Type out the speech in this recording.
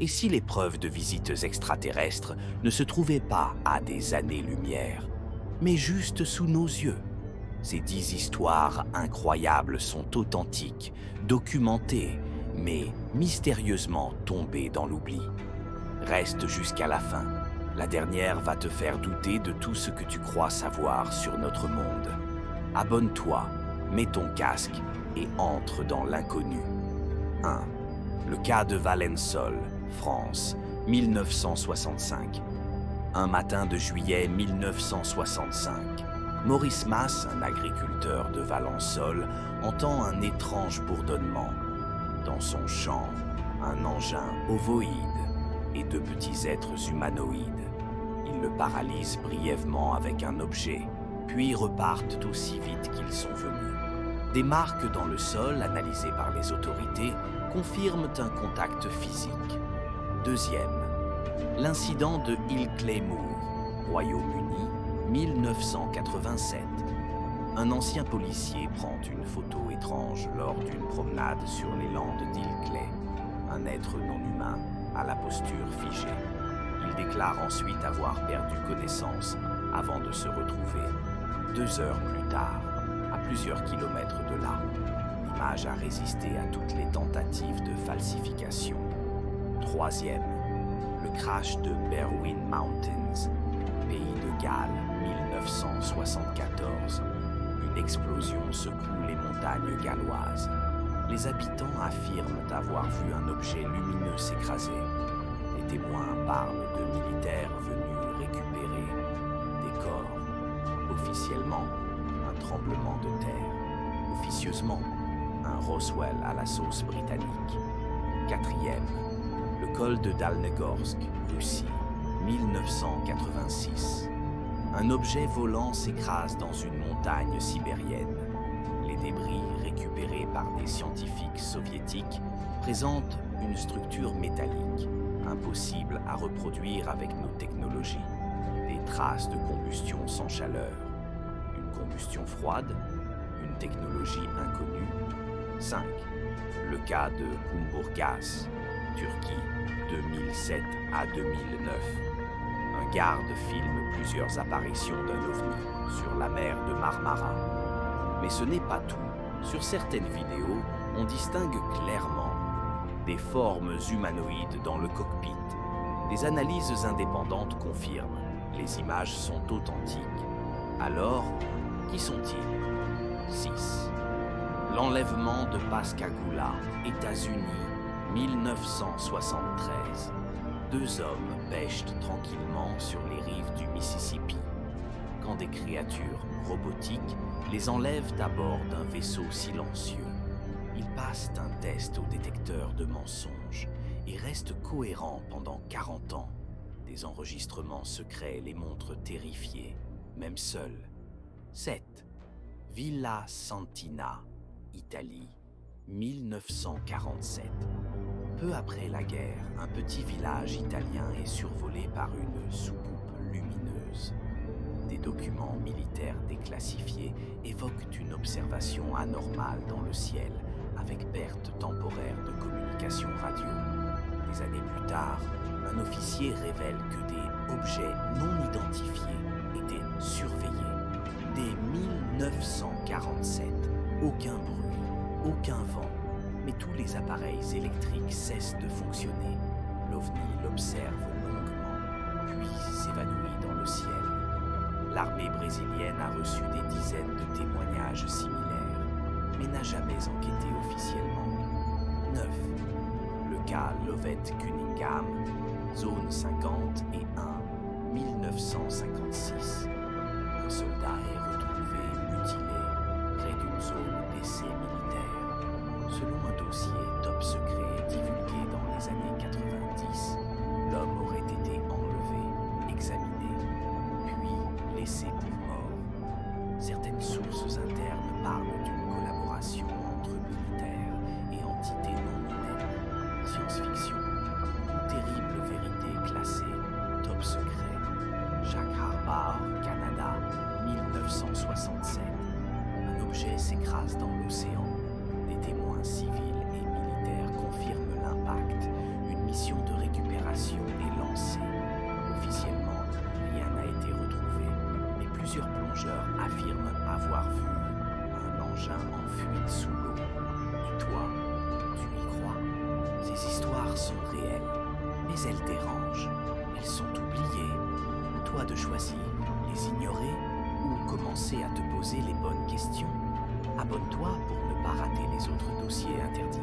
Et si les preuves de visites extraterrestres ne se trouvaient pas à des années-lumière, mais juste sous nos yeux? Ces 10 histoires incroyables sont authentiques, documentées, mais mystérieusement tombées dans l'oubli. Reste jusqu'à la fin. La dernière va te faire douter de tout ce que tu crois savoir sur notre monde. Abonne-toi, mets ton casque et entre dans l'inconnu. 1. Le cas de Valensole, France, 1965. Un matin de juillet 1965, Maurice Masse, un agriculteur de Valensole, entend un étrange bourdonnement. Dans son champ, un engin ovoïde et deux petits êtres humanoïdes. Ils le paralysent brièvement avec un objet, puis repartent aussi vite qu'ils sont venus. Des marques dans le sol, analysées par les autorités, confirment un contact physique. Deuxième, l'incident de Ilkley Moor, Royaume-Uni, 1987. Un ancien policier prend une photo étrange lors d'une promenade sur les landes d'Ilkley. Un être non humain à la posture figée. Il déclare ensuite avoir perdu connaissance avant de se retrouver 2 heures plus tard, à plusieurs kilomètres de là. L'image a résisté à toutes les tentatives de falsification. Troisième, le crash de Berwyn Mountains, pays de Galles, 1974. Une explosion secoue les montagnes galloises. Les habitants affirment avoir vu un objet lumineux s'écraser. Les témoins parlent de militaires venus récupérer des corps. Officiellement, un tremblement de terre. Officieusement, un Roswell à la sauce britannique. Quatrième, le col de Dalnegorsk, Russie, 1986. Un objet volant s'écrase dans une montagne sibérienne. Les débris récupérés par des scientifiques soviétiques présentent une structure métallique, impossible à reproduire avec nos technologies. Des traces de combustion sans chaleur. Une combustion froide, une technologie inconnue. 5. Le cas de Kumburgaz, Turquie, 2007 à 2009. Un garde filme plusieurs apparitions d'un ovni sur la mer de Marmara. Mais ce n'est pas tout. Sur certaines vidéos, on distingue clairement des formes humanoïdes dans le cockpit. Des analyses indépendantes confirment. Les images sont authentiques. Alors, qui sont-ils? 6. L'enlèvement de Pascagoula, États-Unis, 1973. 2 hommes pêchent tranquillement sur les rives du Mississippi. Quand des créatures robotiques les enlèvent à bord d'un vaisseau silencieux. Ils passent un test au détecteur de mensonges et restent cohérents pendant 40 ans. Des enregistrements secrets les montrent terrifiés, même seuls. 7. Villa Santina, Italie, 1947. Peu après la guerre, un petit village italien est survolé par une soucoupe lumineuse. Des documents militaires déclassifiés évoquent une observation anormale dans le ciel, avec perte temporaire de communication radio. Des années plus tard, un officier révèle que des objets non identifiés étaient surveillés. Dès 1947, aucun bruit, aucun vent, mais tous les appareils électriques cessent de fonctionner. L'OVNI l'observe longuement, puis s'évanouit dans le ciel. L'armée brésilienne a reçu des dizaines de témoignages similaires, mais n'a jamais enquêté officiellement. 9. Le cas Lovett Cunningham, zone 51, 1956. Un soldat est retrouvé mutilé près d'une zone d'essai militaire. Selon un dossier top secret divulgué dans les années 90, l'homme aurait été enlevé, examiné, puis laissé pour mort. Certaines sources internes parlent d'une collaboration entre militaires et entités non humaines. Science-fiction ou terrible vérité classée top secret. Jacques Harbar, Canada, 1967. Un objet s'écrase dans l'océan. Des témoins civils et militaires confirment l'impact. Une mission de récupération plongeurs affirment avoir vu un engin en fuite sous l'eau. Et toi, tu y crois? Ces histoires sont réelles, mais elles dérangent. Elles sont oubliées. À toi de choisir, les ignorer ou commencer à te poser les bonnes questions. Abonne-toi pour ne pas rater les autres dossiers interdits.